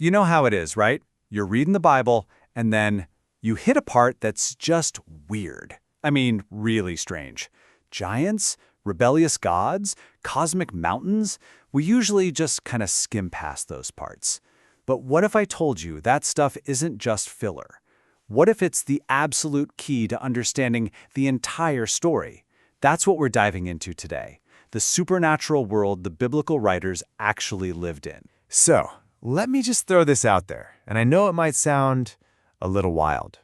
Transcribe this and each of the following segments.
You know how it is, right? You're reading the Bible, and then you hit a part that's just weird. I mean, really strange. Giants? Rebellious gods? Cosmic mountains? We usually just kind of skim past those parts. But what if I told you that stuff isn't just filler? What if it's the absolute key to understanding the entire story? That's what we're diving into today. The supernatural world the biblical writers actually lived in. So, let me just throw this out there, and I know it might sound a little wild.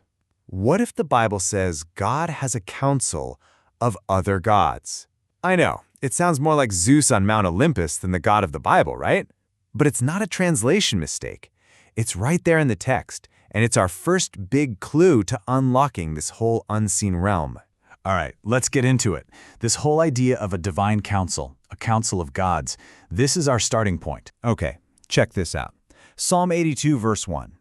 What if the Bible says God has a council of other gods? I know, it sounds more like Zeus on Mount Olympus than the God of the Bible, right? But it's not a translation mistake. It's right there in the text, and it's our first big clue to unlocking this whole unseen realm. All right, let's get into it. This whole idea of a divine council, a council of gods, this is our starting point. Okay, check this out. Psalm 82, verse 1.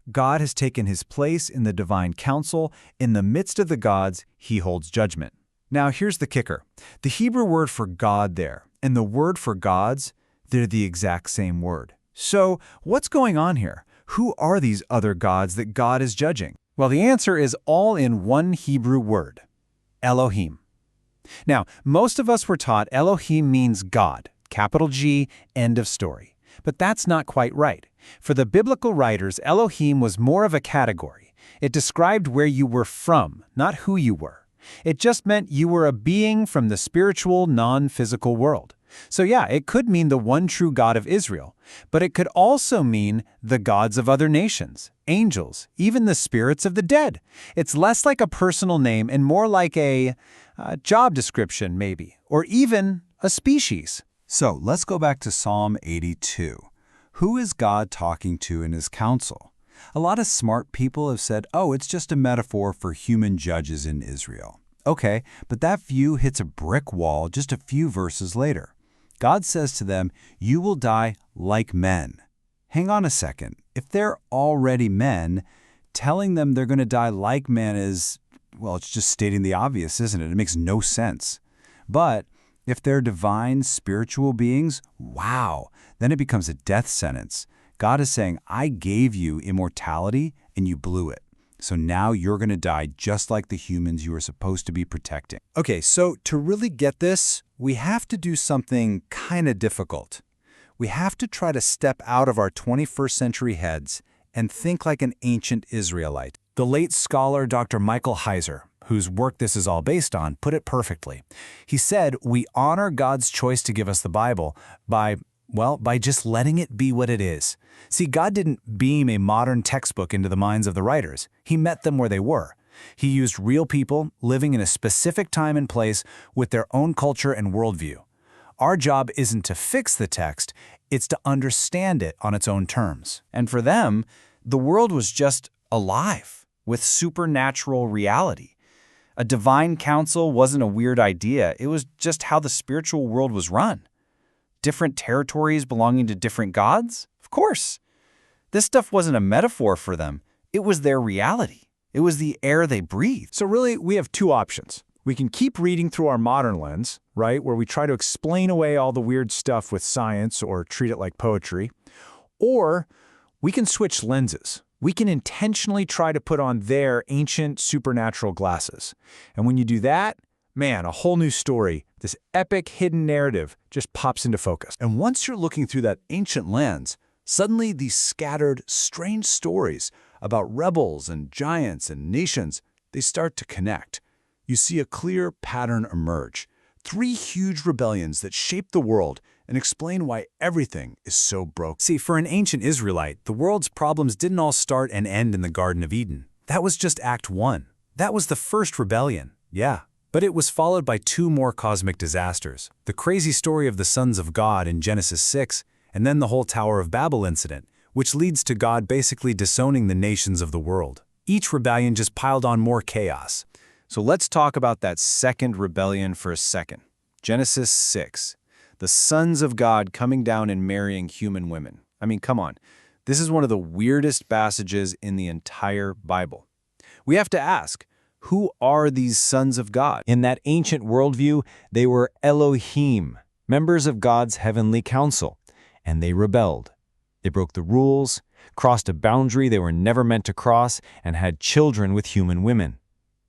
God has taken his place in the divine council. In the midst of the gods, he holds judgment. Now, here's the kicker. The Hebrew word for God there and the word for gods, they're the exact same word. So, what's going on here? Who are these other gods that God is judging? Well, the answer is all in one Hebrew word, Elohim. Now, most of us were taught Elohim means God, capital G, end of story. But that's not quite right. For the biblical writers, Elohim was more of a category. It described where you were from, not who you were. It just meant you were a being from the spiritual, non-physical world. So yeah, it could mean the one true God of Israel, but it could also mean the gods of other nations, angels, even the spirits of the dead. It's less like a personal name and more like a job description, maybe, or even a species. So let's go back to Psalm 82. Who is God talking to in his council? A lot of smart people have said, oh, it's just a metaphor for human judges in Israel. Okay, but that view hits a brick wall just a few verses later. God says to them, you will die like men. Hang on a second. If they're already men, telling them they're going to die like men is, well, it's just stating the obvious, isn't it? It makes no sense. But if they're divine, spiritual beings, wow, then it becomes a death sentence. God is saying, I gave you immortality and you blew it. So now you're going to die just like the humans you were supposed to be protecting. Okay, so to really get this, we have to do something kind of difficult. We have to try to step out of our 21st century heads and think like an ancient Israelite. The late scholar Dr. Michael Heiser, whose work this is all based on, put it perfectly. He said, we honor God's choice to give us the Bible by just letting it be what it is. See, God didn't beam a modern textbook into the minds of the writers. He met them where they were. He used real people living in a specific time and place with their own culture and worldview. Our job isn't to fix the text, it's to understand it on its own terms. And for them, the world was just alive with supernatural reality. A divine council wasn't a weird idea, it was just how the spiritual world was run. Different territories belonging to different gods? Of course. This stuff wasn't a metaphor for them. It was their reality. It was the air they breathed. So really, we have two options. We can keep reading through our modern lens, right, where we try to explain away all the weird stuff with science or treat it like poetry. Or we can switch lenses. We can intentionally try to put on their ancient supernatural glasses. And when you do that, man, a whole new story, this epic hidden narrative just pops into focus. And once you're looking through that ancient lens, suddenly these scattered, strange stories about rebels and giants and nations, they start to connect. You see a clear pattern emerge. 3 huge rebellions that shape the world and explain why everything is so broken. See, for an ancient Israelite, the world's problems didn't all start and end in the Garden of Eden. That was just Act 1. That was the first rebellion, yeah. But it was followed by 2 more cosmic disasters. The crazy story of the sons of God in Genesis 6, and then the whole Tower of Babel incident, which leads to God basically disowning the nations of the world. Each rebellion just piled on more chaos. So let's talk about that second rebellion for a second. Genesis 6. The sons of God coming down and marrying human women. I mean, come on. This is one of the weirdest passages in the entire Bible. We have to ask, who are these sons of God? In that ancient worldview, they were Elohim, members of God's heavenly council, and they rebelled. They broke the rules, crossed a boundary they were never meant to cross, and had children with human women.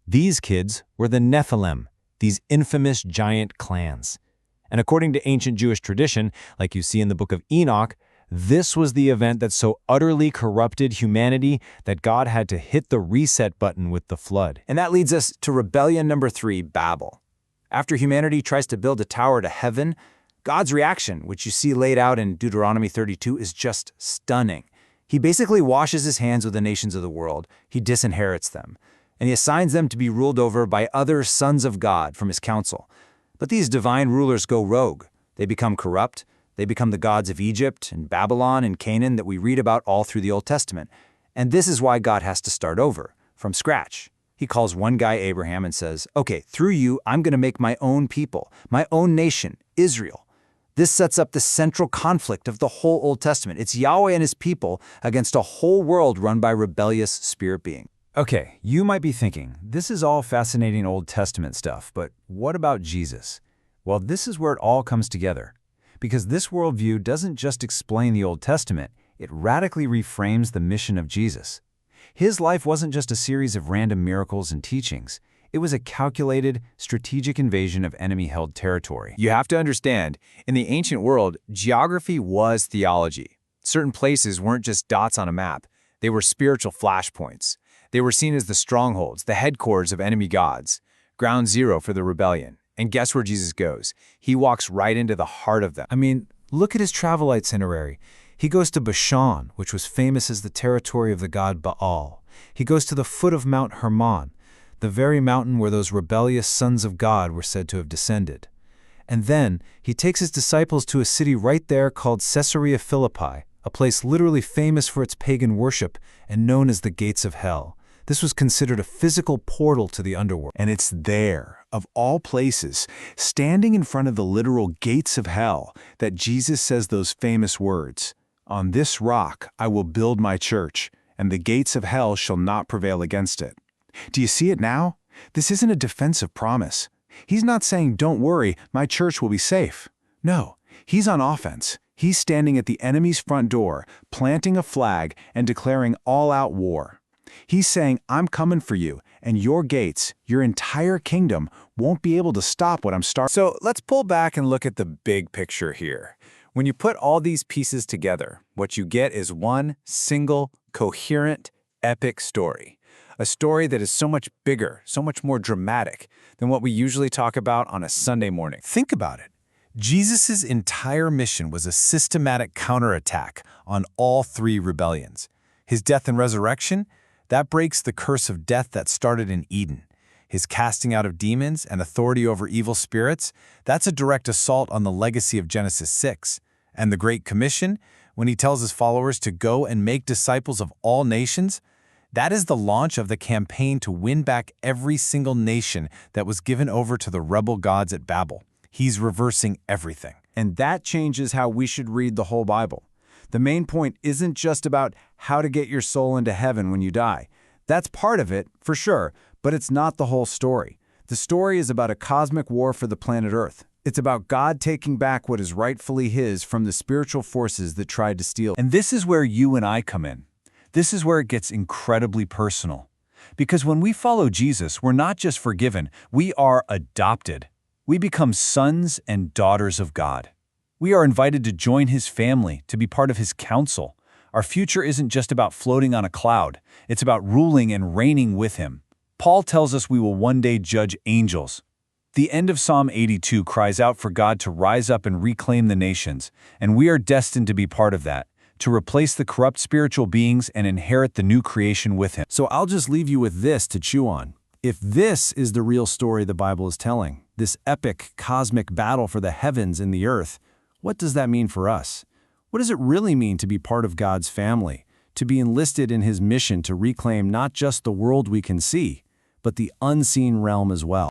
These kids were the Nephilim, these infamous giant clans. And according to ancient Jewish tradition, like you see in the book of Enoch, this was the event that so utterly corrupted humanity that God had to hit the reset button with the flood. And that leads us to rebellion number 3, Babel. After humanity tries to build a tower to heaven, God's reaction, which you see laid out in Deuteronomy 32, is just stunning. He basically washes his hands with the nations of the world. He disinherits them, and he assigns them to be ruled over by other sons of God from his council. But these divine rulers go rogue. They become corrupt. They become the gods of Egypt and Babylon and Canaan that we read about all through the Old Testament. And this is why God has to start over, from scratch. He calls one guy Abraham and says, okay, through you, I'm going to make my own people, my own nation, Israel. This sets up the central conflict of the whole Old Testament. It's Yahweh and his people against a whole world run by rebellious spirit beings. Okay, you might be thinking, this is all fascinating Old Testament stuff, but what about Jesus? Well, this is where it all comes together. Because this worldview doesn't just explain the Old Testament, it radically reframes the mission of Jesus. His life wasn't just a series of random miracles and teachings. It was a calculated, strategic invasion of enemy-held territory. You have to understand, in the ancient world, geography was theology. Certain places weren't just dots on a map. They were spiritual flashpoints. They were seen as the strongholds, the headquarters of enemy gods, ground zero for the rebellion. And guess where Jesus goes? He walks right into the heart of them. I mean, look at his travel itinerary. He goes to Bashan, which was famous as the territory of the god Baal. He goes to the foot of Mount Hermon, the very mountain where those rebellious sons of God were said to have descended. And then he takes his disciples to a city right there called Caesarea Philippi, a place literally famous for its pagan worship and known as the gates of hell. This was considered a physical portal to the underworld. And it's there, of all places, standing in front of the literal gates of hell, that Jesus says those famous words, "On this rock I will build my church, and the gates of hell shall not prevail against it." Do you see it now? This isn't a defensive promise. He's not saying, "Don't worry, my church will be safe." No, he's on offense. He's standing at the enemy's front door, planting a flag and declaring all-out war. He's saying, "I'm coming for you, and your gates, your entire kingdom, won't be able to stop what I'm starting." So let's pull back and look at the big picture here. When you put all these pieces together, what you get is one single, coherent, epic story. A story that is so much bigger, so much more dramatic than what we usually talk about on a Sunday morning. Think about it. Jesus' entire mission was a systematic counterattack on all 3 rebellions. His death and resurrection, that breaks the curse of death that started in Eden. His casting out of demons and authority over evil spirits, that's a direct assault on the legacy of Genesis 6. And the Great Commission, when he tells his followers to go and make disciples of all nations, that is the launch of the campaign to win back every single nation that was given over to the rebel gods at Babel. He's reversing everything. And that changes how we should read the whole Bible. The main point isn't just about how to get your soul into heaven when you die. That's part of it, for sure, but it's not the whole story. The story is about a cosmic war for the planet Earth. It's about God taking back what is rightfully his from the spiritual forces that tried to steal it. And this is where you and I come in. This is where it gets incredibly personal. Because when we follow Jesus, we're not just forgiven, we are adopted. We become sons and daughters of God. We are invited to join his family, to be part of his council. Our future isn't just about floating on a cloud. It's about ruling and reigning with him. Paul tells us we will one day judge angels. The end of Psalm 82 cries out for God to rise up and reclaim the nations, and we are destined to be part of that, to replace the corrupt spiritual beings and inherit the new creation with him. So I'll just leave you with this to chew on. If this is the real story the Bible is telling, this epic cosmic battle for the heavens and the earth, what does that mean for us? What does it really mean to be part of God's family, to be enlisted in his mission to reclaim not just the world we can see, but the unseen realm as well?